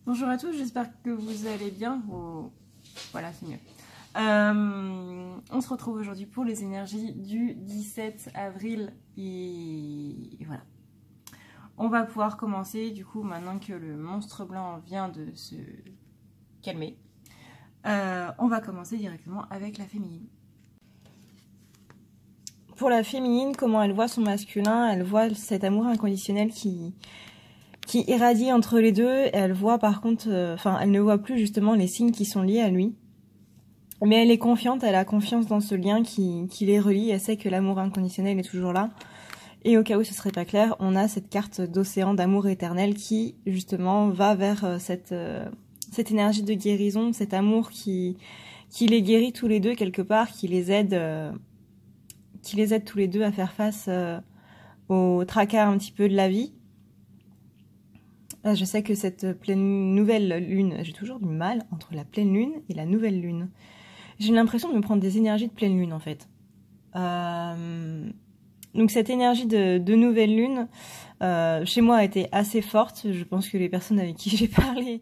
Bonjour à tous, j'espère que vous allez bien. Voilà, c'est mieux. On se retrouve aujourd'hui pour les énergies du 17 avril et voilà. On va pouvoir commencer du coup maintenant que le monstre blanc vient de se calmer. On va commencer directement avec la féminine. Pour la féminine, comment elle voit son masculin, elle voit cet amour inconditionnel qui irradie entre les deux. Elle voit par contre, elle ne voit plus justement les signes qui sont liés à lui. Mais elle est confiante, elle a confiance dans ce lien qui les relie. Elle sait que l'amour inconditionnel est toujours là. Et au cas où ce serait pas clair, on a cette carte d'océan d'amour éternel qui justement va vers cette énergie de guérison, cet amour qui les guérit tous les deux quelque part, qui les aide tous les deux à faire face au tracas un petit peu de la vie. Je sais que cette pleine nouvelle lune, j'ai toujours du mal entre la pleine lune et la nouvelle lune. J'ai l'impression de me prendre des énergies de pleine lune en fait. Donc cette énergie de nouvelle lune, chez moi a été assez forte. Je pense que les personnes avec qui j'ai parlé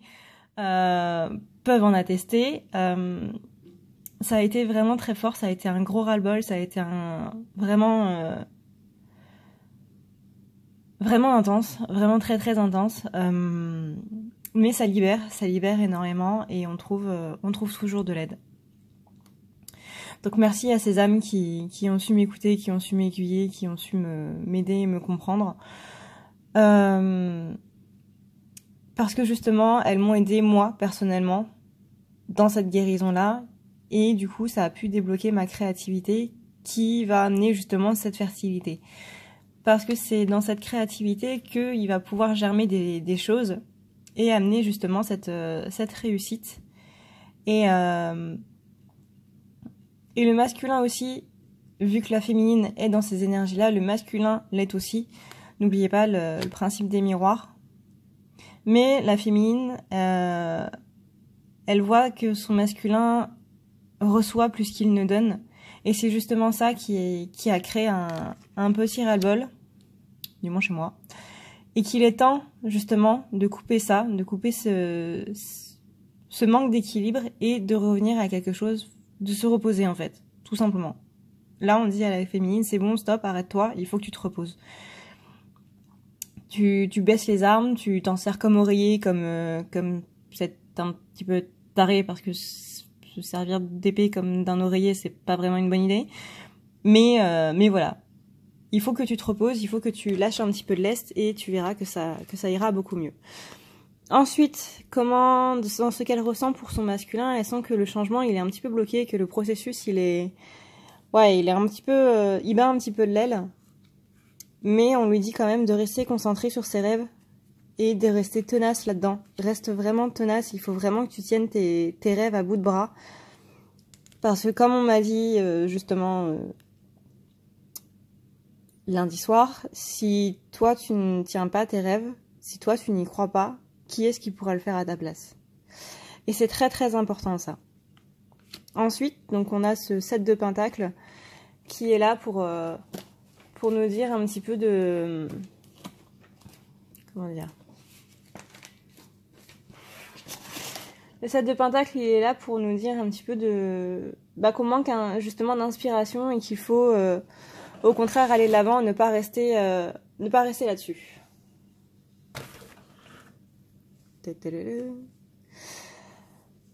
peuvent en attester. Ça a été vraiment très fort, ça a été un gros ras-le-bol, ça a été vraiment intense, vraiment très très intense. Mais ça libère énormément et on trouve toujours de l'aide. Donc merci à ces âmes qui ont su m'écouter, qui ont su m'aiguiller, qui ont su m'aider et me comprendre. Parce que justement, elles m'ont aidé moi, personnellement, dans cette guérison-là. Et du coup, ça a pu débloquer ma créativité qui va amener justement cette fertilité. Parce que c'est dans cette créativité qu'il va pouvoir germer des choses et amener justement cette réussite. Et le masculin aussi, vu que la féminine est dans ces énergies-là, le masculin l'est aussi. N'oubliez pas le principe des miroirs. Mais la féminine, elle voit que son masculin reçoit plus qu'il ne donne. Et c'est justement ça qui a créé un petit ras-le-bol, du moins chez moi. Et qu'il est temps, justement, de couper ça, de couper ce manque d'équilibre et de revenir à quelque chose, de se reposer en fait, tout simplement. Là, on dit à la féminine, c'est bon, stop, arrête-toi, il faut que tu te reposes. Tu baisses les armes, tu t'en sers comme oreiller, comme c'est un petit peu taré parce que se servir d'épée comme d'un oreiller, c'est pas vraiment une bonne idée. Mais voilà. Il faut que tu te reposes, il faut que tu lâches un petit peu de lest et tu verras que ça ira beaucoup mieux. Ensuite, dans ce qu'elle ressent pour son masculin, elle sent que le changement, il est un petit peu bloqué, que le processus, il est un petit peu, il bat un petit peu de l'aile. Mais on lui dit quand même de rester concentré sur ses rêves et de rester tenace là-dedans. Reste vraiment tenace, il faut vraiment que tu tiennes tes rêves à bout de bras. Parce que comme on m'a dit justement lundi soir, si toi tu ne tiens pas tes rêves, si toi tu n'y crois pas, qui est-ce qui pourra le faire à ta place? Et c'est très très important ça. Ensuite, donc on a ce 7 de pentacles qui est là pour nous dire un petit peu de... Comment dire? Le 7 de pentacles, il est là pour nous dire un petit peu de... qu'on manque justement d'inspiration et qu'il faut au contraire aller de l'avant, ne pas rester là-dessus.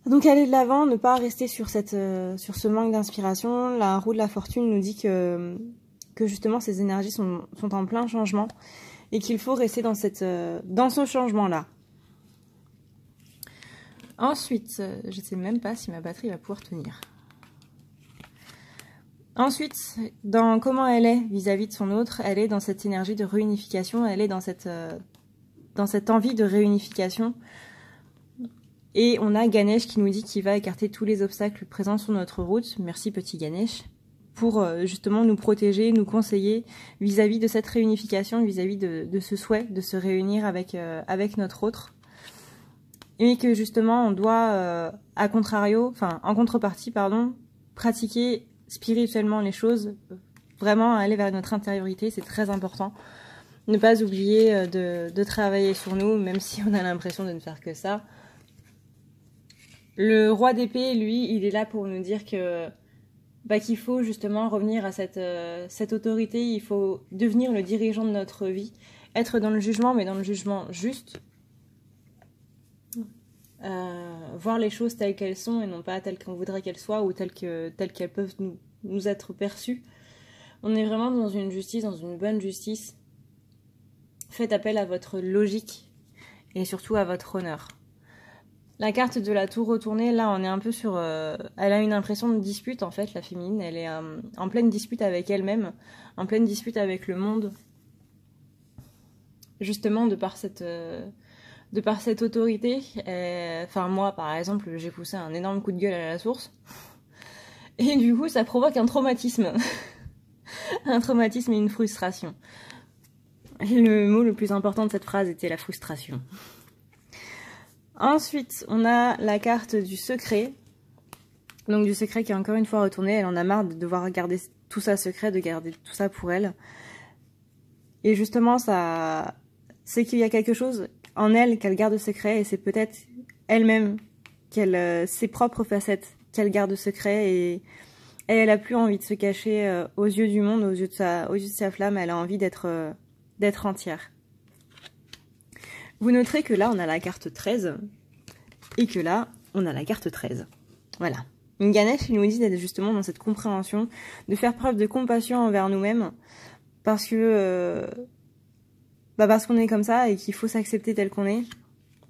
Donc aller de l'avant, ne pas rester sur ce manque d'inspiration. La roue de la fortune nous dit que justement ces énergies sont en plein changement et qu'il faut rester dans ce changement-là. Ensuite, je ne sais même pas si ma batterie va pouvoir tenir. Ensuite, dans comment elle est vis-à-vis de son autre, elle est dans cette énergie de réunification, elle est dans cette envie de réunification. Et on a Ganesh qui nous dit qu'il va écarter tous les obstacles présents sur notre route. Merci petit Ganesh. Pour justement nous protéger, nous conseiller vis-à-vis de cette réunification, vis-à-vis de ce souhait de se réunir avec notre autre. Et que justement on doit, en contrepartie, pratiquer spirituellement les choses, vraiment aller vers notre intériorité, c'est très important. Ne pas oublier de travailler sur nous, même si on a l'impression de ne faire que ça. Le roi d'épée, lui, il est là pour nous dire que qu'il faut justement revenir à cette autorité, il faut devenir le dirigeant de notre vie, être dans le jugement, mais dans le jugement juste, voir les choses telles qu'elles sont et non pas telles qu'on voudrait qu'elles soient ou telles qu'elles peuvent nous être perçues. On est vraiment dans une justice, dans une bonne justice. Faites appel à votre logique et surtout à votre honneur. La carte de la tour retournée, là on est un peu sur... elle a une impression de dispute en fait, la féminine. Elle est en pleine dispute avec elle-même, en pleine dispute avec le monde. Justement de par cette autorité. Enfin moi par exemple, j'ai poussé un énorme coup de gueule à la source. Et du coup ça provoque un traumatisme. Un traumatisme et une frustration. Le mot le plus important de cette phrase était la frustration. Ensuite, on a la carte du secret. Donc du secret qui est encore une fois retournée. Elle en a marre de devoir garder tout ça secret, de garder tout ça pour elle. Et justement, ça, c'est qu'il y a quelque chose en elle qu'elle garde secret. Et c'est peut-être elle-même, ses propres facettes qu'elle garde secret. Et elle a plus envie de se cacher aux yeux du monde, aux yeux de sa flamme. Elle a envie d'être entière. Vous noterez que là, on a la carte 13 et que là, on a la carte 13. Voilà. Ganesh, il nous dit d'être justement dans cette compréhension, de faire preuve de compassion envers nous-mêmes parce que parce qu'on est comme ça et qu'il faut s'accepter tel qu'on est,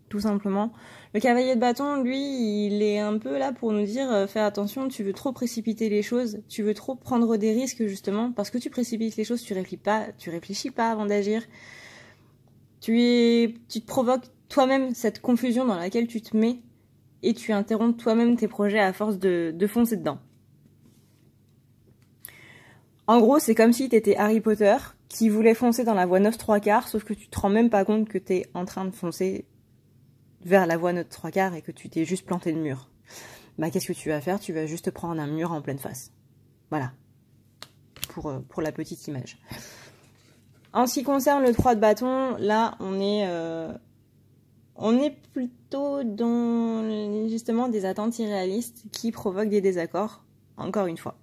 tout simplement. Le cavalier de bâton, lui, il est un peu là pour nous dire fais attention, tu veux trop précipiter les choses, tu veux trop prendre des risques justement, parce que tu précipites les choses, tu réfléchis pas avant d'agir. Tu te provoques toi-même cette confusion dans laquelle tu te mets et tu interromps toi-même tes projets à force de foncer dedans. En gros, c'est comme si t'étais Harry Potter qui voulait foncer dans la voie 9/3, sauf que tu te rends même pas compte que t'es en train de foncer vers la voie 9/3 et que tu t'es juste planté le mur. Qu'est-ce que tu vas faire? Tu vas juste prendre un mur en pleine face. Voilà. Pour la petite image. En ce qui concerne le 3 de bâton, là, on est plutôt dans, justement, des attentes irréalistes qui provoquent des désaccords, encore une fois.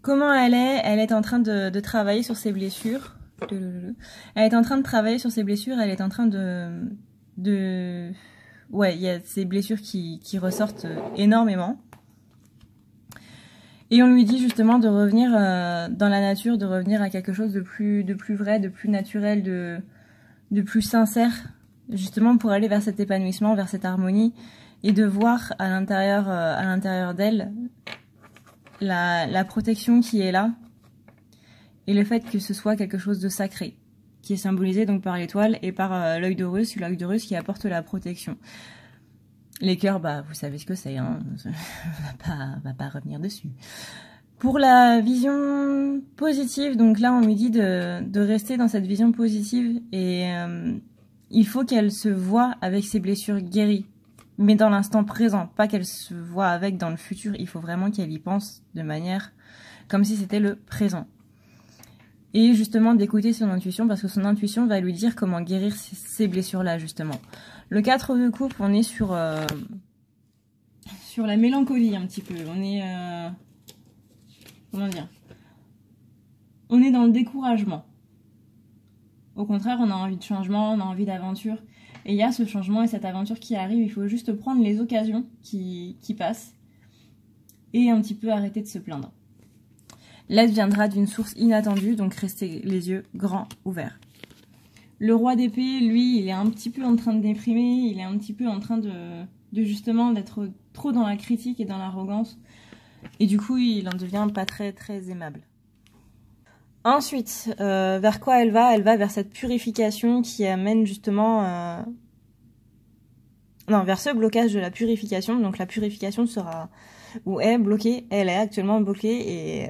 Comment elle est? Elle est en train de travailler sur ses blessures. Elle est en train de travailler sur ses blessures, elle est en train ouais, il y a ces blessures qui ressortent énormément. Et on lui dit justement de revenir dans la nature, de revenir à quelque chose de plus vrai, de plus naturel, de plus sincère, justement pour aller vers cet épanouissement, vers cette harmonie, et de voir à l'intérieur d'elle la protection qui est là, et le fait que ce soit quelque chose de sacré, qui est symbolisé donc par l'étoile et par l'œil d'Horus qui apporte la protection. Les cœurs, vous savez ce que c'est, hein. On va pas revenir dessus. Pour la vision positive, donc là on lui dit de rester dans cette vision positive et il faut qu'elle se voie avec ses blessures guéries, mais dans l'instant présent, pas qu'elle se voie avec dans le futur, il faut vraiment qu'elle y pense de manière comme si c'était le présent. Et justement d'écouter son intuition parce que son intuition va lui dire comment guérir ces blessures-là justement. Le 4 de coupe, on est sur la mélancolie un petit peu. On est... comment dire? On est dans le découragement. Au contraire, on a envie de changement, on a envie d'aventure. Et il y a ce changement et cette aventure qui arrive. Il faut juste prendre les occasions qui passent et un petit peu arrêter de se plaindre. L'aide viendra d'une source inattendue, donc restez les yeux grands ouverts. Le roi d'épée, lui, il est un petit peu en train de déprimer, il est un petit peu en train de justement d'être trop dans la critique et dans l'arrogance. Et du coup, il en devient pas très très aimable. Ensuite, vers quoi elle va? Elle va vers cette purification qui amène justement... Non, vers ce blocage de la purification. Donc la purification sera... ou est bloquée, elle est actuellement bloquée et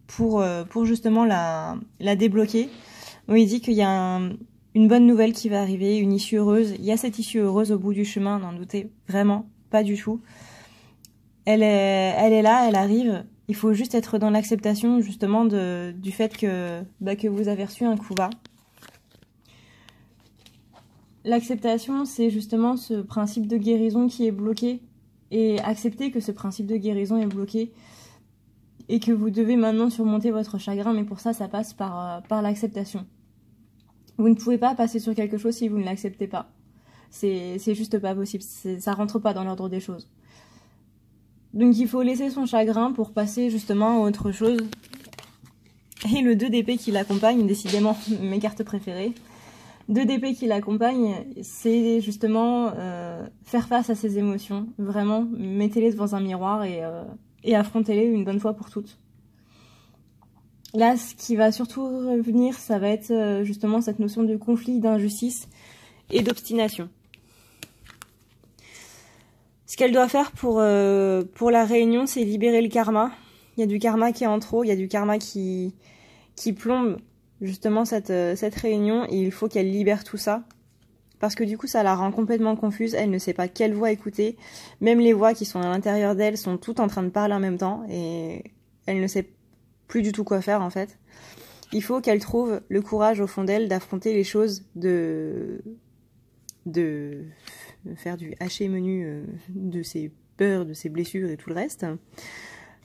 pour justement la débloquer, on lui dit qu'il y a une bonne nouvelle qui va arriver, une issue heureuse. Il y a cette issue heureuse au bout du chemin, n'en doutez vraiment pas du tout. Elle est là, elle arrive, Il faut juste être dans l'acceptation justement du fait que vous avez reçu un coup bas. L'acceptation, c'est justement ce principe de guérison qui est bloqué. Et accepter que ce principe de guérison est bloqué et que vous devez maintenant surmonter votre chagrin, mais pour ça, ça passe par l'acceptation. Vous ne pouvez pas passer sur quelque chose si vous ne l'acceptez pas. C'est juste pas possible, ça rentre pas dans l'ordre des choses. Donc il faut laisser son chagrin pour passer justement à autre chose. Et le 2 d'épée qui l'accompagne, décidément mes cartes préférées. 2 d'épée qui l'accompagne, c'est justement faire face à ses émotions. Vraiment, mettez-les devant un miroir et affrontez-les une bonne fois pour toutes. Là, ce qui va surtout revenir, ça va être justement cette notion de conflit, d'injustice et d'obstination. Ce qu'elle doit faire pour la réunion, c'est libérer le karma. Il y a du karma qui est en trop, il y a du karma qui plombe justement cette réunion et il faut qu'elle libère tout ça. Parce que du coup, ça la rend complètement confuse, elle ne sait pas quelle voix écouter. Même les voix qui sont à l'intérieur d'elle sont toutes en train de parler en même temps et elle ne sait plus du tout quoi faire en fait. Il faut qu'elle trouve le courage au fond d'elle d'affronter les choses, de faire du haché menu de ses peurs, de ses blessures et tout le reste.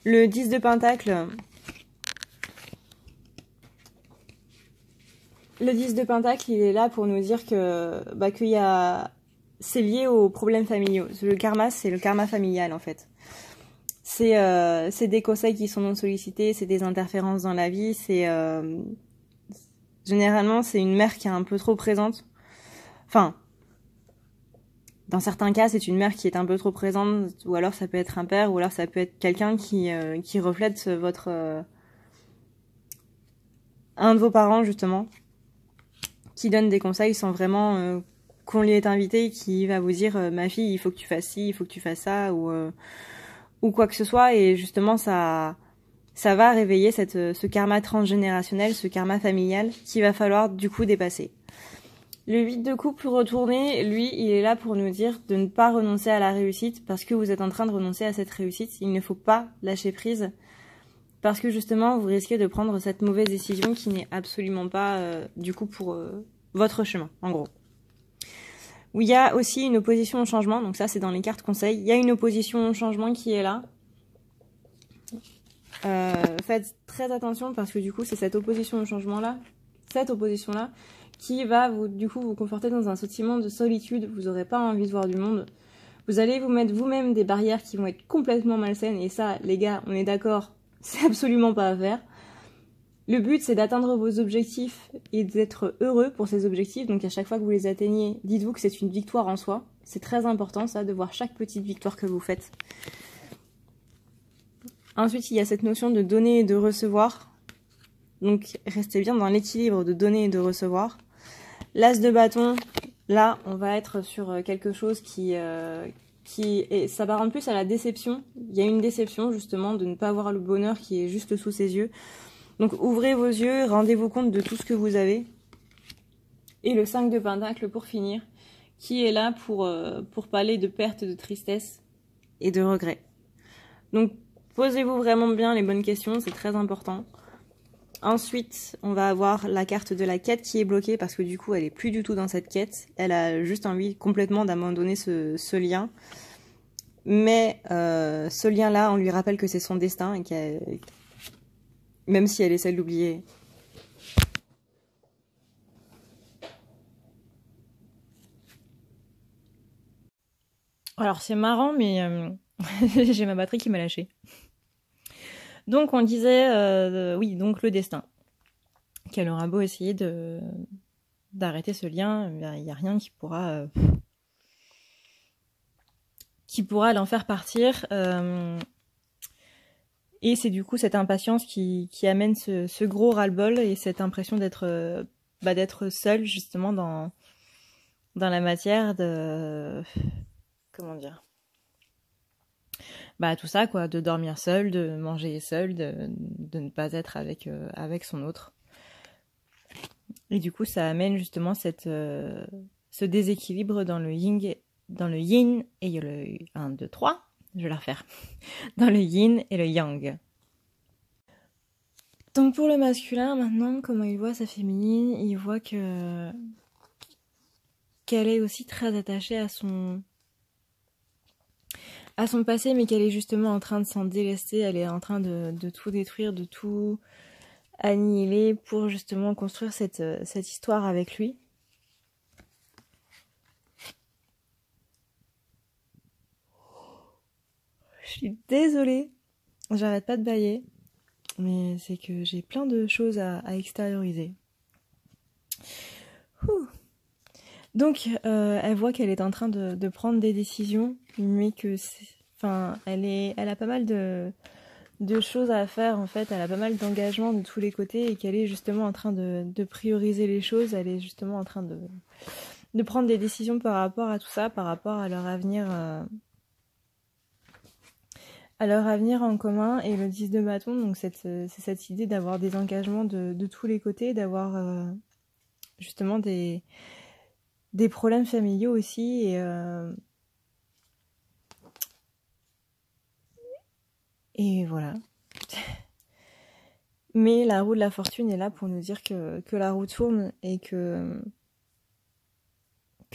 Le 10 de Pentacle. Le 10 de Pentacle, il est là pour nous dire qu'il y a... C'est lié aux problèmes familiaux. Le karma, c'est le karma familial en fait. C'est des conseils qui sont non sollicités, c'est des interférences dans la vie, généralement c'est une mère qui est un peu trop présente. Enfin, dans certains cas c'est une mère qui est un peu trop présente, ou alors ça peut être un père, ou alors ça peut être quelqu'un qui reflète un de vos parents justement, qui donne des conseils sans vraiment qu'on lui ait invité, qui va vous dire ma fille il faut que tu fasses ci, il faut que tu fasses ça, ou quoi que ce soit, et justement ça va réveiller ce karma transgénérationnel, ce karma familial qu'il va falloir du coup dépasser. Le 8 de coupe retourné, lui, il est là pour nous dire de ne pas renoncer à la réussite parce que vous êtes en train de renoncer à cette réussite. Il ne faut pas lâcher prise parce que justement vous risquez de prendre cette mauvaise décision qui n'est absolument pas du coup pour votre chemin, en gros. Où il y a aussi une opposition au changement, donc ça c'est dans les cartes conseils, il y a une opposition au changement qui est là. Faites très attention parce que du coup c'est cette opposition au changement-là, qui va vous conforter dans un sentiment de solitude, vous n'aurez pas envie de voir du monde. Vous allez vous mettre vous-même des barrières qui vont être complètement malsaines, et ça, les gars, on est d'accord, c'est absolument pas à faire. Le but, c'est d'atteindre vos objectifs et d'être heureux pour ces objectifs. Donc à chaque fois que vous les atteignez, dites-vous que c'est une victoire en soi. C'est très important ça, de voir chaque petite victoire que vous faites. Ensuite, il y a cette notion de donner et de recevoir. Donc restez bien dans l'équilibre de donner et de recevoir. L'as de bâton, là, on va être sur quelque chose qui s'apparente plus à la déception. Il y a une déception justement de ne pas voir le bonheur qui est juste sous ses yeux. Donc ouvrez vos yeux, rendez-vous compte de tout ce que vous avez. Et le 5 de Pentacle pour finir, qui est là pour parler de perte, de tristesse et de regret. Donc posez-vous vraiment bien les bonnes questions, c'est très important. Ensuite, on va avoir la carte de la quête qui est bloquée parce que du coup, elle est plus du tout dans cette quête. Elle a juste envie complètement d'abandonner ce lien. Mais ce lien-là, on lui rappelle que c'est son destin et qu'elle... Même si elle essaie de l'oublier. Alors c'est marrant, mais j'ai ma batterie qui m'a lâché. Donc on disait, oui, donc le destin. Qu'elle aura beau essayer d'arrêter ce lien, il n'y a rien qui pourra l'en faire partir. Et c'est du coup cette impatience qui amène ce gros ras-le-bol et cette impression d'être seule justement dans la matière de... Comment dire ? Tout ça quoi, de dormir seule, de manger seule, de ne pas être avec son autre. Et du coup ça amène justement ce déséquilibre dans le yin et le 1, 2, 3. Je vais la refaire. Dans le yin et le yang. Donc pour le masculin, maintenant, comment il voit sa féminine, il voit qu'elle est aussi très attachée à son passé, mais qu'elle est justement en train de s'en délester, elle est en train de tout détruire, de tout annihiler pour justement construire cette histoire avec lui. Je suis désolée, j'arrête pas de bâiller, mais c'est que j'ai plein de choses à extérioriser. Ouh. Donc, elle voit qu'elle est en train de prendre des décisions, mais que elle a pas mal de choses à faire en fait, elle a pas mal d'engagements de tous les côtés et qu'elle est justement en train de prioriser les choses, elle est justement en train de prendre des décisions par rapport à tout ça, par rapport à leur avenir en commun. Et le 10 de bâton, donc c'est cette idée d'avoir des engagements de tous les côtés, d'avoir justement des problèmes familiaux aussi et voilà. Mais la roue de la fortune est là pour nous dire que la roue tourne et que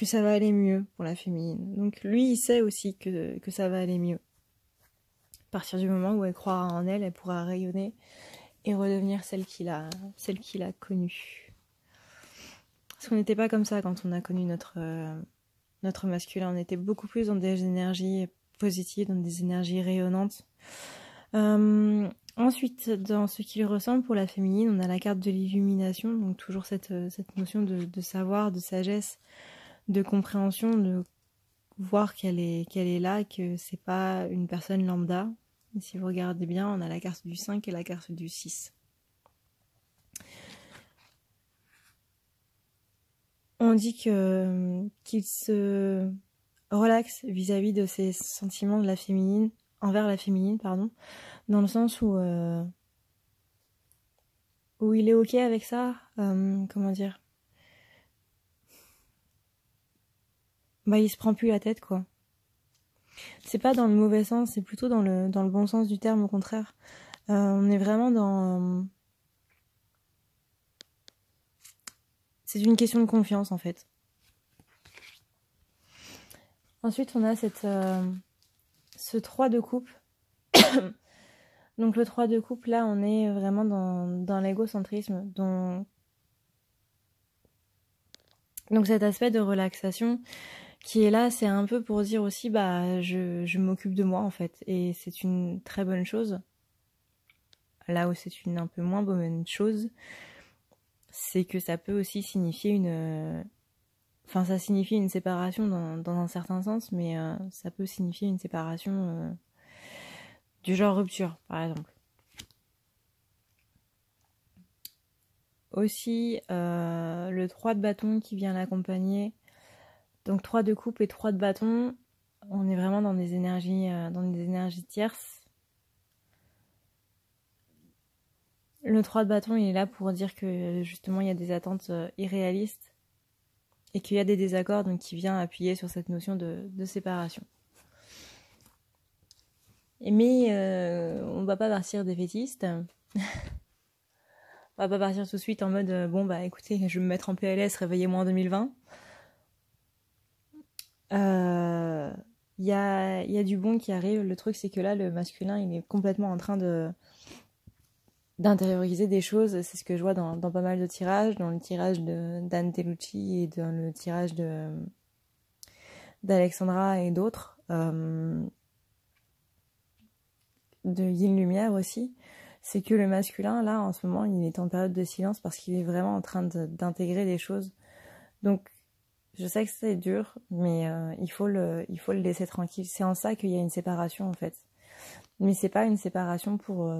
ça va aller mieux pour la féminine. Donc lui, il sait aussi que ça va aller mieux. À partir du moment où elle croira en elle, elle pourra rayonner et redevenir celle qu'il a connue. Parce qu'on n'était pas comme ça quand on a connu notre masculin. On était beaucoup plus dans des énergies positives, dans des énergies rayonnantes. Ensuite, dans ce qu'il ressemble pour la féminine, on a la carte de l'illumination, donc toujours cette notion de savoir, de sagesse, de compréhension, de voir qu'elle est là, que c'est pas une personne lambda. Et si vous regardez bien, on a la carte du 5 et la carte du 6. On dit qu'il se relaxe vis-à-vis de ses sentiments de la féminine, envers la féminine, pardon, dans le sens où il est ok avec ça, comment dire, bah il se prend plus la tête quoi. C'est pas dans le mauvais sens, c'est plutôt dans le bon sens du terme, au contraire. On est vraiment dans c'est une question de confiance en fait. Ensuite on a ce 3 de coupe. Donc le 3 de coupe là on est vraiment dans l'égocentrisme, donc cet aspect de relaxation qui est là, c'est un peu pour dire aussi bah je m'occupe de moi en fait, et c'est une très bonne chose. Là où c'est une un peu moins bonne chose, c'est que ça peut aussi signifier ça signifie une séparation dans un certain sens, mais ça peut signifier une séparation du genre rupture par exemple. Aussi le 3 de bâton qui vient l'accompagner. Donc 3 de coupe et 3 de bâton, on est vraiment dans des énergies tierces. Le 3 de bâton, il est là pour dire que justement il y a des attentes irréalistes et qu'il y a des désaccords, donc qui vient appuyer sur cette notion de séparation. Mais on va pas partir défaitiste. On va pas partir tout de suite en mode bon bah écoutez, je vais me mettre en PLS, réveillez-moi en 2020. Il y a du bon qui arrive. Le truc c'est que là le masculin il est complètement en train d'intérioriser des choses. C'est ce que je vois dans pas mal de tirages, dans le tirage d'Anne Tellucci et dans le tirage d'Alexandra et d'autres, de Yin Lumière aussi. C'est que le masculin là en ce moment il est en période de silence parce qu'il est vraiment en train d'intégrer des choses. Donc je sais que c'est dur, mais il faut le laisser tranquille. C'est en ça qu'il y a une séparation en fait. Mais c'est pas une séparation pour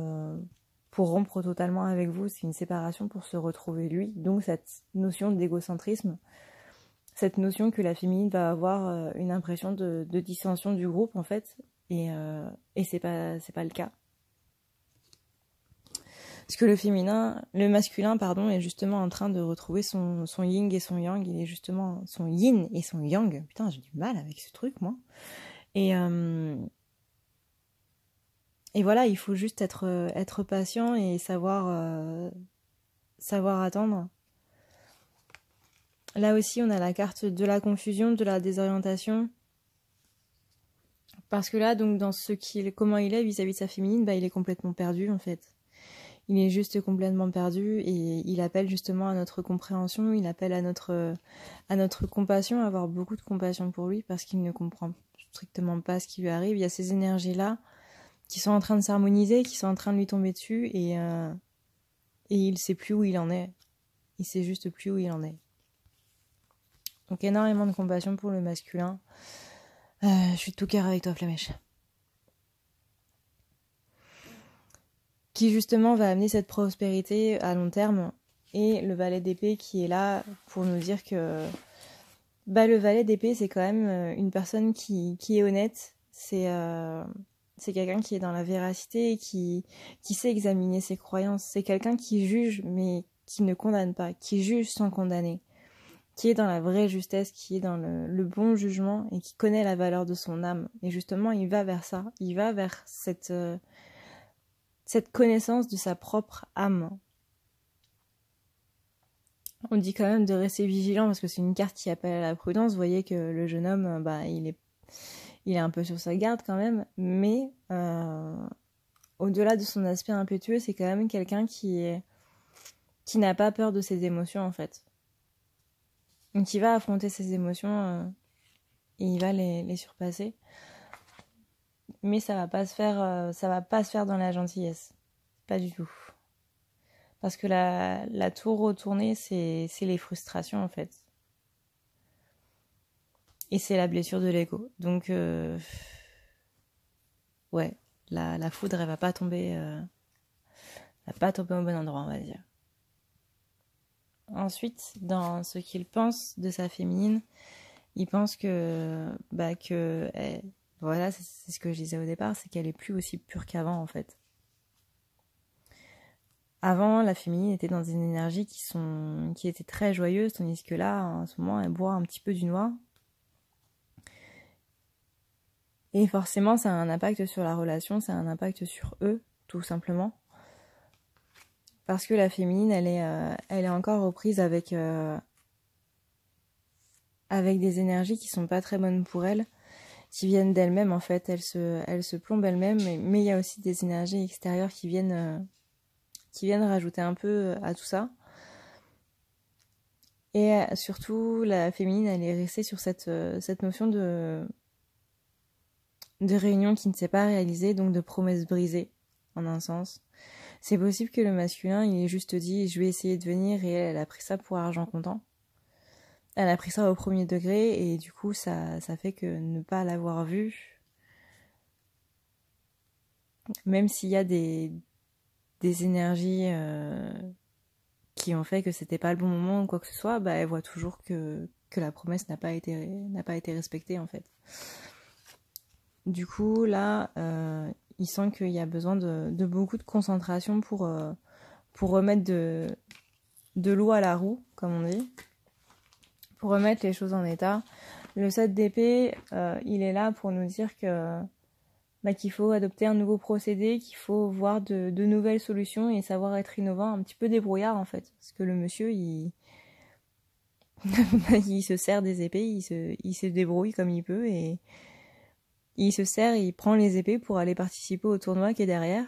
rompre totalement avec vous, c'est une séparation pour se retrouver lui. Donc cette notion d'égocentrisme, cette notion que la féminine va avoir une impression de dissension du groupe en fait, et c'est pas le cas. Parce que le masculin pardon, est justement en train de retrouver son yin et son yang. Il est justement son yin et son yang. Putain, j'ai du mal avec ce truc moi. Et Et voilà, il faut juste être patient et savoir attendre. Là aussi, on a la carte de la confusion, de la désorientation. Parce que là, donc, dans comment il est vis-à-vis de sa féminine, bah, il est complètement perdu, en fait. Il est juste complètement perdu et il appelle justement à notre compréhension, il appelle à notre compassion, à avoir beaucoup de compassion pour lui parce qu'il ne comprend strictement pas ce qui lui arrive. Il y a ces énergies-là qui sont en train de s'harmoniser, qui sont en train de lui tomber dessus et il sait plus où il en est. Il sait juste plus où il en est. Donc énormément de compassion pour le masculin. Je suis de tout cœur avec toi, Flamèche. Qui justement va amener cette prospérité à long terme. Et le valet d'épée qui est là pour nous dire que le valet d'épée, c'est quand même une personne qui est honnête. C'est quelqu'un qui est dans la véracité et qui sait examiner ses croyances. C'est quelqu'un qui juge mais qui ne condamne pas, qui juge sans condamner, qui est dans la vraie justesse, qui est dans le bon jugement et qui connaît la valeur de son âme. Et justement, il va vers ça. Il va vers cette connaissance de sa propre âme. On dit quand même de rester vigilant parce que c'est une carte qui appelle à la prudence. Vous voyez que le jeune homme, il est un peu sur sa garde quand même, mais au-delà de son aspect impétueux, c'est quand même quelqu'un qui n'a pas peur de ses émotions en fait. Donc il va affronter ses émotions et il va les surpasser. Mais ça va pas se faire dans la gentillesse. Pas du tout. Parce que la tour retournée, c'est les frustrations en fait. Et c'est la blessure de l'ego. Donc, ouais, la foudre, elle va pas tomber au bon endroit, on va dire. Ensuite, dans ce qu'il pense de sa féminine, il pense voilà, c'est ce que je disais au départ, c'est qu'elle est plus aussi pure qu'avant en fait. Avant, la féminine était dans une énergie qui était très joyeuse, tandis que là, en ce moment, elle boit un petit peu du noir. Et forcément, ça a un impact sur la relation, ça a un impact sur eux, tout simplement. Parce que la féminine, elle est encore aux prises avec des énergies qui sont pas très bonnes pour elle, qui viennent d'elle-même en fait. Elle se plombe elle-même, mais il y a aussi des énergies extérieures qui viennent rajouter un peu à tout ça. Et surtout, la féminine, elle est restée sur cette notion de réunion qui ne s'est pas réalisée, donc de promesses brisées, en un sens. C'est possible que le masculin, il ait juste dit « je vais essayer de venir » et elle a pris ça pour argent comptant. Elle a pris ça au premier degré et du coup, ça fait que ne pas l'avoir vu, même s'il y a des énergies qui ont fait que c'était pas le bon moment ou quoi que ce soit, elle voit toujours que la promesse n'a pas été respectée en fait. Du coup, là, il sent qu'il y a besoin de beaucoup de concentration pour remettre de l'eau à la roue, comme on dit, pour remettre les choses en état. Le 7 d'épée, il est là pour nous dire qu'il faut adopter un nouveau procédé, qu'il faut voir de nouvelles solutions et savoir être innovant, un petit peu débrouillard en fait. Parce que le monsieur, il se sert des épées, il se débrouille comme il peut et il se sert, il prend les épées pour aller participer au tournoi qui est derrière.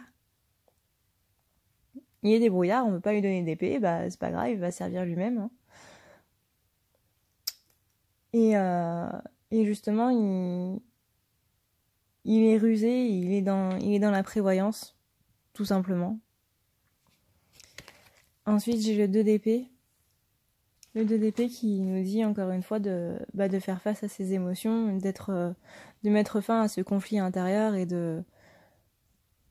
Il est débrouillard, on ne peut pas lui donner d'épée, c'est pas grave, il va servir lui-même. Hein. Et justement, il est rusé, il est dans la prévoyance, tout simplement. Ensuite, j'ai le 2 d'épée. Le 2 d'épée qui nous dit encore une fois de faire face à ses émotions, de mettre fin à ce conflit intérieur et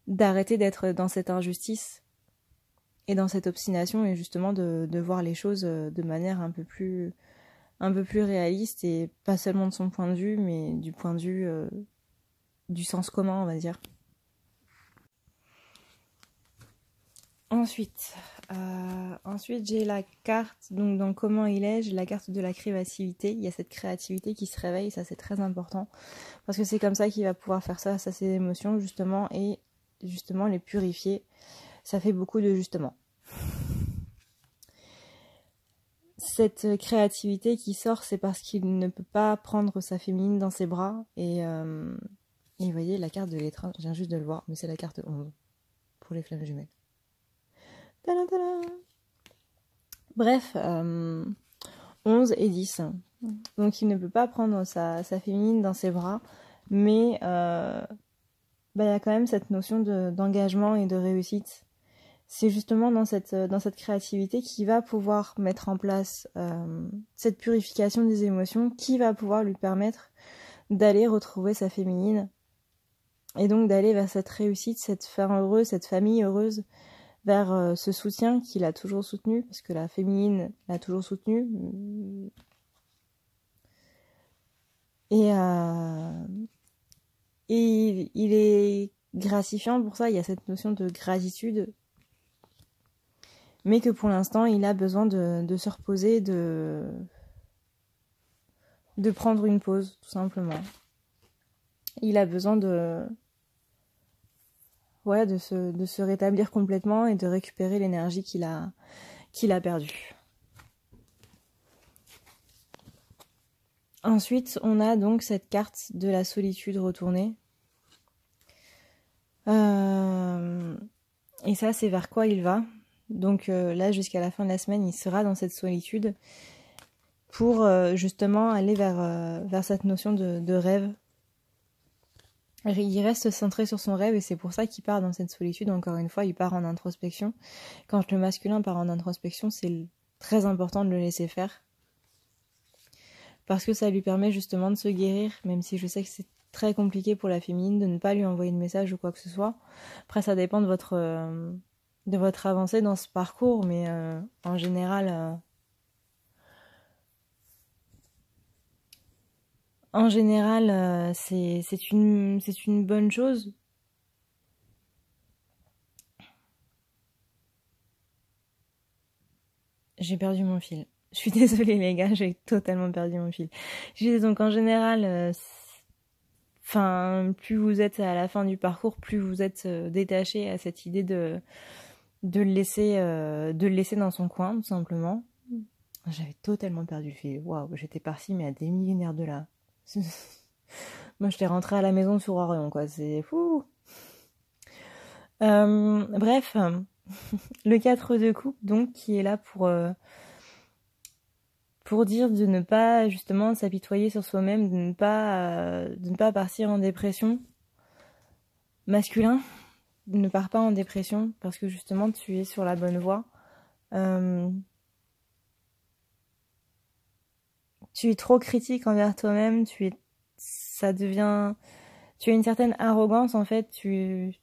d'arrêter d'être dans cette injustice et dans cette obstination et justement de voir les choses de manière un peu plus réaliste et pas seulement de son point de vue mais du point de vue du sens commun, on va dire. Ensuite, j'ai la carte, donc dans comment il est, j'ai la carte de la créativité. Il y a cette créativité qui se réveille, ça c'est très important. Parce que c'est comme ça qu'il va pouvoir faire ça à ses émotions, justement, et justement les purifier. Ça fait beaucoup de justement. Cette créativité qui sort, c'est parce qu'il ne peut pas prendre sa féminine dans ses bras. Et vous voyez, la carte de l'étreinte, je viens juste de le voir, mais c'est la carte 11 pour les flammes jumelles. Tadam, tadam. Bref, 11 et 10. Donc il ne peut pas prendre sa féminine dans ses bras, mais y a quand même cette notion d'engagement et de réussite. C'est justement dans cette créativité qui va pouvoir mettre en place cette purification des émotions, qui va pouvoir lui permettre d'aller retrouver sa féminine, et donc d'aller vers cette réussite, cette femme heureuse, cette famille heureuse, vers ce soutien qu'il a toujours soutenu, parce que la féminine l'a toujours soutenu. Et il est gratifiant pour ça, il y a cette notion de gratitude, mais que pour l'instant, il a besoin de se reposer, de prendre une pause, tout simplement. Il a besoin de se rétablir complètement et de récupérer l'énergie qu'il a perdue. Ensuite, on a donc cette carte de la solitude retournée. Et ça, c'est vers quoi il va. Donc là, jusqu'à la fin de la semaine, il sera dans cette solitude pour justement aller vers cette notion de rêve. Il reste centré sur son rêve et c'est pour ça qu'il part dans cette solitude. Encore une fois, il part en introspection. Quand le masculin part en introspection, c'est très important de le laisser faire. Parce que ça lui permet justement de se guérir, même si je sais que c'est très compliqué pour la féminine de ne pas lui envoyer de message ou quoi que ce soit. Après, ça dépend de votre avancée dans ce parcours, mais en général... c'est une bonne chose. J'ai perdu mon fil. Je suis désolée les gars, j'ai totalement perdu mon fil. Je disais donc en général, plus vous êtes à la fin du parcours, plus vous êtes détaché à cette idée de le laisser dans son coin, tout simplement. J'avais totalement perdu le fil. Waouh, j'étais partie mais à des millénaires de là. Moi, j'étais rentrée à la maison sur Orion, quoi. C'est fou. Bref, le 4 de coupe, donc, qui est là pour dire de ne pas, justement, s'apitoyer sur soi-même, de ne pas partir en dépression. Masculin, ne pars pas en dépression, parce que, justement, tu es sur la bonne voie. Tu es trop critique envers toi-même, tu as une certaine arrogance, en fait, il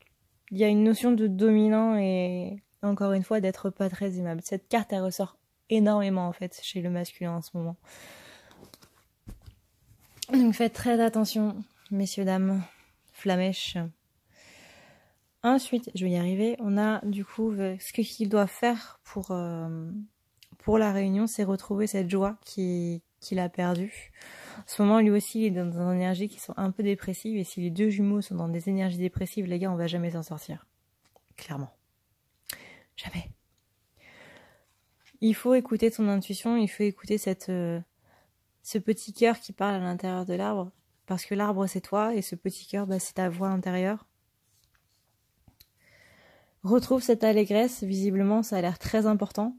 y a une notion de dominant et, encore une fois, d'être pas très aimable. Cette carte, elle ressort énormément, en fait, chez le masculin en ce moment. Donc faites très attention, messieurs, dames, flamèches. Ensuite, je vais y arriver, on a du coup ce qu'il doit faire pour la réunion, c'est retrouver cette joie qu'il a perdue. En ce moment, lui aussi, il est dans des énergies qui sont un peu dépressives, et si les deux jumeaux sont dans des énergies dépressives, les gars, on va jamais s'en sortir. Clairement. Jamais. Il faut écouter ton intuition, il faut écouter ce petit cœur qui parle à l'intérieur de l'arbre, parce que l'arbre, c'est toi, et ce petit cœur, c'est ta voix intérieure. Retrouve cette allégresse, visiblement, ça a l'air très important.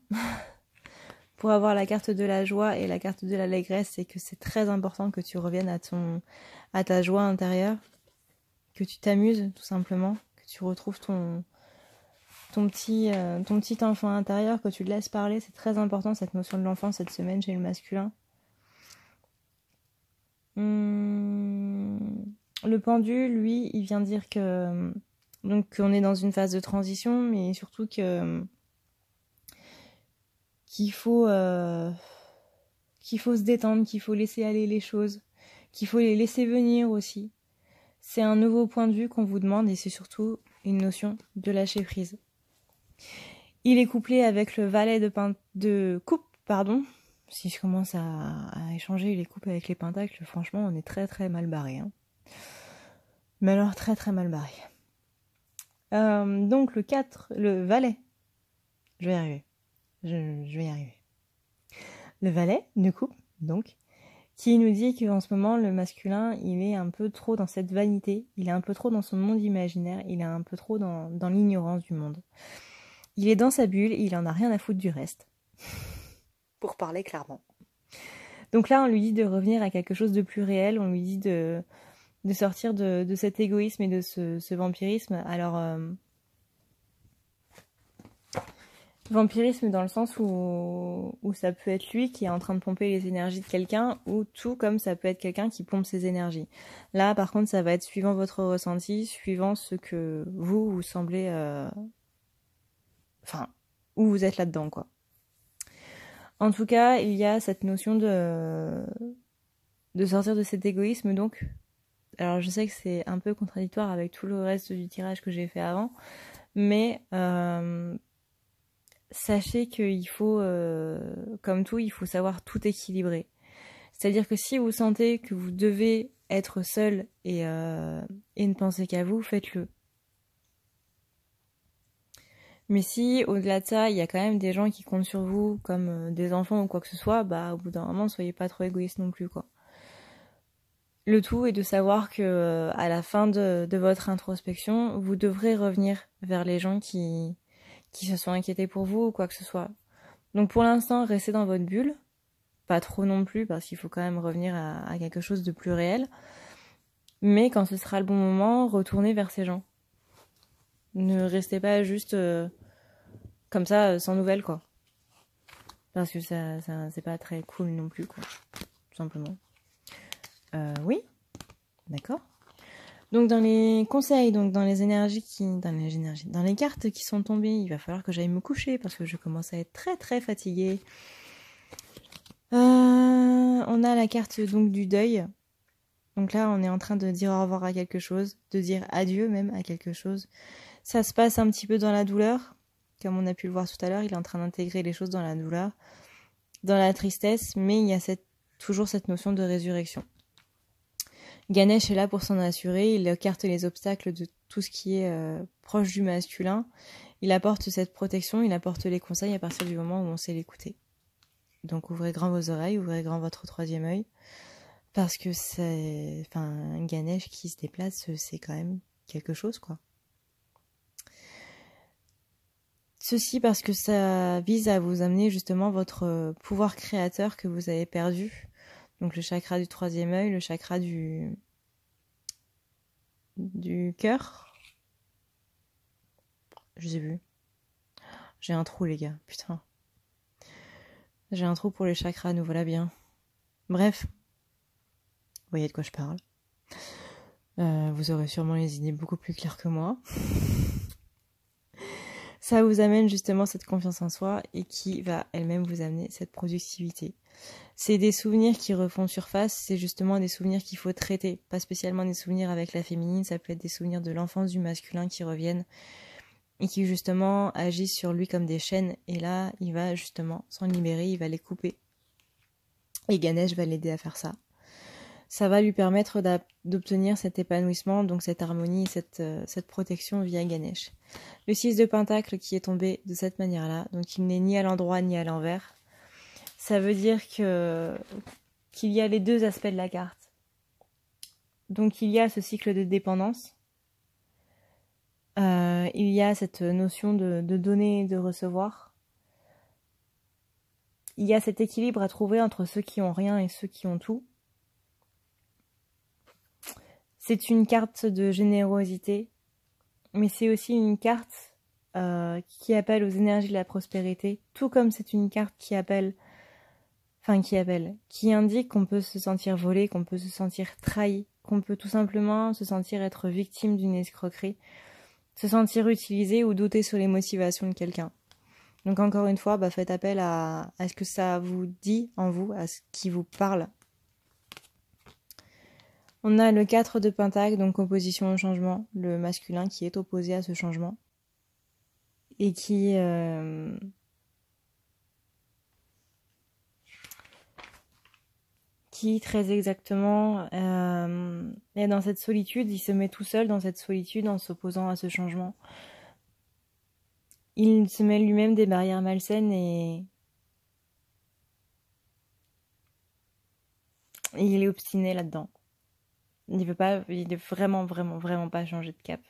Pour avoir la carte de la joie et la carte de l'allégresse, c'est que c'est très important que tu reviennes à ta joie intérieure, que tu t'amuses tout simplement, que tu retrouves ton petit enfant intérieur, que tu le laisses parler. C'est très important cette notion de l'enfant cette semaine chez le masculin. Le pendu, lui, il vient dire que donc qu'on est dans une phase de transition, mais surtout qu'il faut se détendre, qu'il faut laisser aller les choses, qu'il faut les laisser venir aussi. C'est un nouveau point de vue qu'on vous demande et c'est surtout une notion de lâcher prise. Il est couplé avec le valet de coupe. Si je commence à échanger les coupes avec les pentacles, franchement, on est très très mal barré. Mais alors très très mal barré. Donc le 4, le valet. Je vais y arriver. Je vais y arriver. Le valet, du coup, donc, qui nous dit qu'en ce moment, le masculin, il est un peu trop dans cette vanité, il est un peu trop dans son monde imaginaire, il est un peu trop dans l'ignorance du monde. Il est dans sa bulle, il en a rien à foutre du reste. Pour parler clairement. Donc là, on lui dit de revenir à quelque chose de plus réel, on lui dit de sortir de cet égoïsme et de ce vampirisme. Alors, vampirisme dans le sens où ça peut être lui qui est en train de pomper les énergies de quelqu'un, ou tout comme ça peut être quelqu'un qui pompe ses énergies. Là, par contre, ça va être suivant votre ressenti, suivant ce que vous semblez... Enfin, où vous êtes là-dedans, quoi. En tout cas, il y a cette notion de sortir de cet égoïsme, donc... Alors, je sais que c'est un peu contradictoire avec tout le reste du tirage que j'ai fait avant, mais... sachez qu'il faut, comme tout, il faut savoir tout équilibrer. C'est-à-dire que si vous sentez que vous devez être seul et ne penser qu'à vous, faites-le. Mais si, au-delà de ça, il y a quand même des gens qui comptent sur vous, comme des enfants ou quoi que ce soit, bah au bout d'un moment, ne soyez pas trop égoïste non plus, quoi. Le tout est de savoir que à la fin de votre introspection, vous devrez revenir vers les gens qui se sont inquiétés pour vous ou quoi que ce soit. Donc pour l'instant, restez dans votre bulle. Pas trop non plus, parce qu'il faut quand même revenir à quelque chose de plus réel. Mais quand ce sera le bon moment, retournez vers ces gens. Ne restez pas juste comme ça, sans nouvelles, quoi. Parce que ça c'est pas très cool non plus, quoi. Tout simplement. Oui, d'accord. Donc dans les conseils, donc dans les énergies dans les cartes qui sont tombées, il va falloir que j'aille me coucher parce que je commence à être très très fatiguée. On a la carte donc du deuil. Donc là, on est en train de dire au revoir à quelque chose, de dire adieu même à quelque chose. Ça se passe un petit peu dans la douleur, comme on a pu le voir tout à l'heure, il est en train d'intégrer les choses dans la douleur, dans la tristesse, mais il y a toujours cette notion de résurrection. Ganesh est là pour s'en assurer, il écarte les obstacles de tout ce qui est proche du masculin, il apporte cette protection, il apporte les conseils à partir du moment où on sait l'écouter. Donc ouvrez grand vos oreilles, ouvrez grand votre troisième œil, parce que un Ganesh qui se déplace, c'est quand même quelque chose, quoi. Ceci parce que ça vise à vous amener justement votre pouvoir créateur que vous avez perdu. Donc le chakra du troisième œil, le chakra du cœur. Je sais plus. J'ai un trou, les gars. Putain. J'ai un trou pour les chakras, nous voilà bien. Bref. Vous voyez de quoi je parle. Vous aurez sûrement les idées beaucoup plus claires que moi. Ça vous amène justement cette confiance en soi et qui va elle-même vous amener cette productivité. C'est des souvenirs qui refont surface, c'est justement des souvenirs qu'il faut traiter, pas spécialement des souvenirs avec la féminine, ça peut être des souvenirs de l'enfance du masculin qui reviennent et qui justement agissent sur lui comme des chaînes, et là il va justement s'en libérer, il va les couper. Et Ganesh va l'aider à faire ça. Ça va lui permettre d'obtenir cet épanouissement, donc cette harmonie, cette protection via Ganesh. Le 6 de Pentacle qui est tombé de cette manière-là, donc il n'est ni à l'endroit ni à l'envers. Ça veut dire qu'il y a les deux aspects de la carte. Donc il y a ce cycle de dépendance. Il y a cette notion de donner et de recevoir. Il y a cet équilibre à trouver entre ceux qui ont rien et ceux qui ont tout. C'est une carte de générosité, mais c'est aussi une carte qui appelle aux énergies de la prospérité, tout comme c'est une carte qui indique qu'on peut se sentir volé, qu'on peut se sentir trahi, qu'on peut tout simplement se sentir être victime d'une escroquerie, se sentir utilisé ou douter sur les motivations de quelqu'un. Donc encore une fois, faites appel à ce que ça vous dit en vous, à ce qui vous parle. On a le 4 de Pentacle, donc opposition au changement, le masculin qui est opposé à ce changement et qui qui très exactement est dans cette solitude. Il se met tout seul dans cette solitude en s'opposant à ce changement. Il se met lui-même des barrières malsaines et il est obstiné là-dedans. Il veut vraiment pas changer de cap.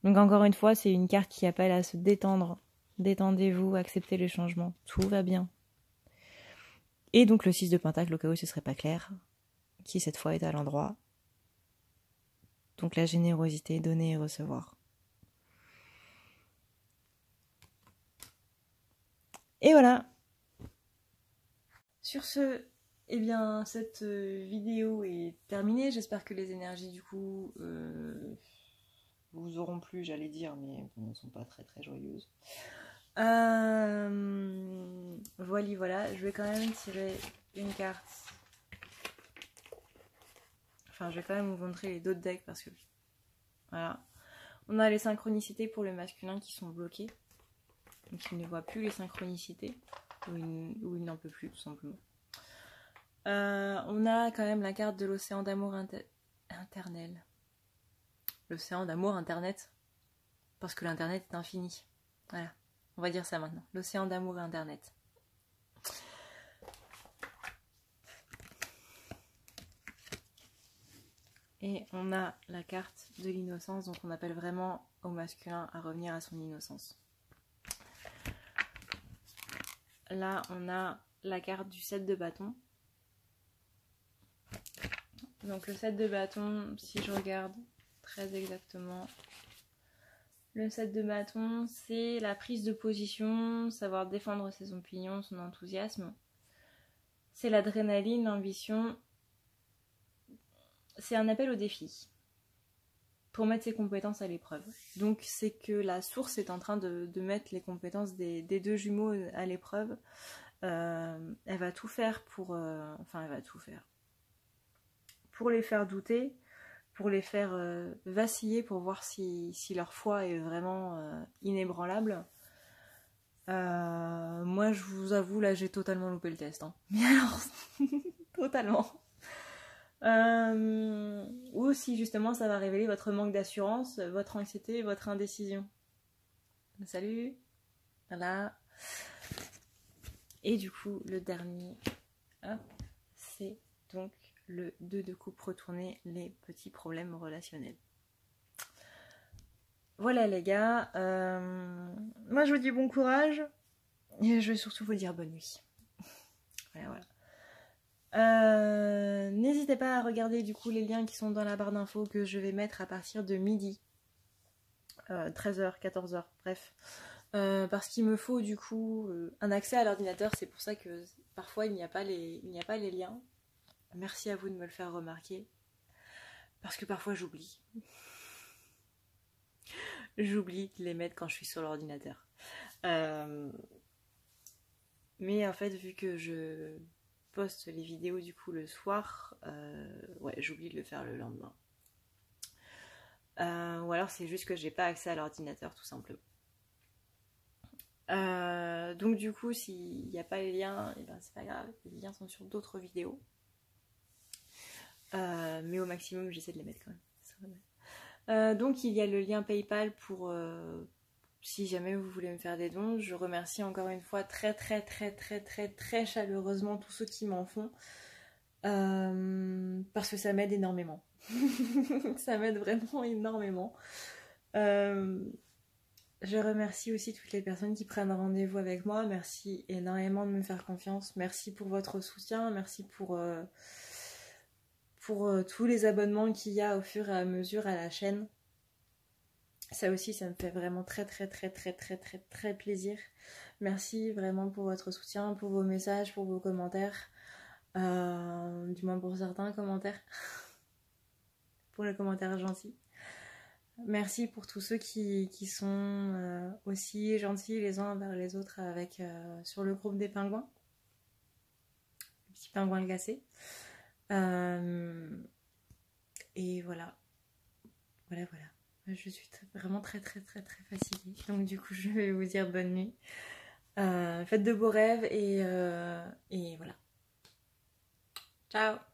Donc encore une fois, c'est une carte qui appelle à se détendre. Détendez-vous, acceptez le changement, tout va bien. Et donc le 6 de Pentacle, au cas où ce serait pas clair, qui cette fois est à l'endroit. Donc la générosité, donner et recevoir. Et voilà. Sur ce, eh bien, cette vidéo est terminée. J'espère que les énergies, du coup, vous auront plu, j'allais dire, mais ne sont pas très très joyeuses. Voilà. Je vais quand même tirer une carte. Enfin, je vais quand même vous montrer les d'autres decks parce que... Voilà. On a les synchronicités pour le masculin qui sont bloquées. Donc il ne voit plus les synchronicités. Ou il n'en peut plus, tout simplement. On a quand même la carte de l'océan d'amour internel. L'océan d'amour internet. Parce que l'internet est infini. Voilà. On va dire ça maintenant. L'océan d'amour et internet. Et on a la carte de l'innocence, donc on appelle vraiment au masculin à revenir à son innocence. Là, on a la carte du 7 de bâton. Donc le 7 de bâton, si je regarde très exactement, le 7 de bâton, c'est la prise de position, savoir défendre ses opinions, son enthousiasme. C'est l'adrénaline, l'ambition. C'est un appel au défi pour mettre ses compétences à l'épreuve. Donc c'est que la source est en train de mettre les compétences des deux jumeaux à l'épreuve. Elle va tout faire pour... elle va tout faire. Pour les faire douter, pour les faire vaciller, pour voir si leur foi est vraiment inébranlable. Moi je vous avoue, là j'ai totalement loupé le test. Hein. Mais alors, totalement. Ou si justement ça va révéler votre manque d'assurance, votre anxiété, votre indécision. Salut. Voilà. Et du coup, le dernier, c'est donc le 2 de coupe retourné, les petits problèmes relationnels. Voilà les gars. Moi je vous dis bon courage. Et je vais surtout vous dire bonne nuit. Voilà. N'hésitez pas à regarder du coup les liens qui sont dans la barre d'infos que je vais mettre à partir de midi, 13h, 14h, bref, parce qu'il me faut du coup un accès à l'ordinateur. C'est pour ça que parfois il n'y a pas les liens. Merci à vous de me le faire remarquer, parce que parfois j'oublie de les mettre quand je suis sur l'ordinateur, mais en fait vu que je poste les vidéos du coup le soir, j'oublie de le faire le lendemain. Ou alors c'est juste que j'ai pas accès à l'ordinateur tout simplement. Donc du coup s'il n'y a pas les liens, c'est pas grave, les liens sont sur d'autres vidéos. Mais au maximum j'essaie de les mettre quand même. Donc il y a le lien PayPal pour si jamais vous voulez me faire des dons. Je remercie encore une fois très chaleureusement tous ceux qui m'en font, parce que ça m'aide énormément. Ça m'aide vraiment énormément. Je remercie aussi toutes les personnes qui prennent rendez-vous avec moi. Merci énormément de me faire confiance. Merci pour votre soutien. Merci pour tous les abonnements qu'il y a au fur et à mesure à la chaîne. Ça aussi, ça me fait vraiment très plaisir. Merci vraiment pour votre soutien, pour vos messages, pour vos commentaires. Du moins pour certains commentaires. Pour les commentaires gentils. Merci pour tous ceux qui sont aussi gentils les uns envers les autres avec sur le groupe des pingouins. Le petit pingouin glacé. Et voilà. Voilà. Je suis vraiment très fatiguée. Donc du coup, je vais vous dire bonne nuit. Faites de beaux rêves et voilà. Ciao.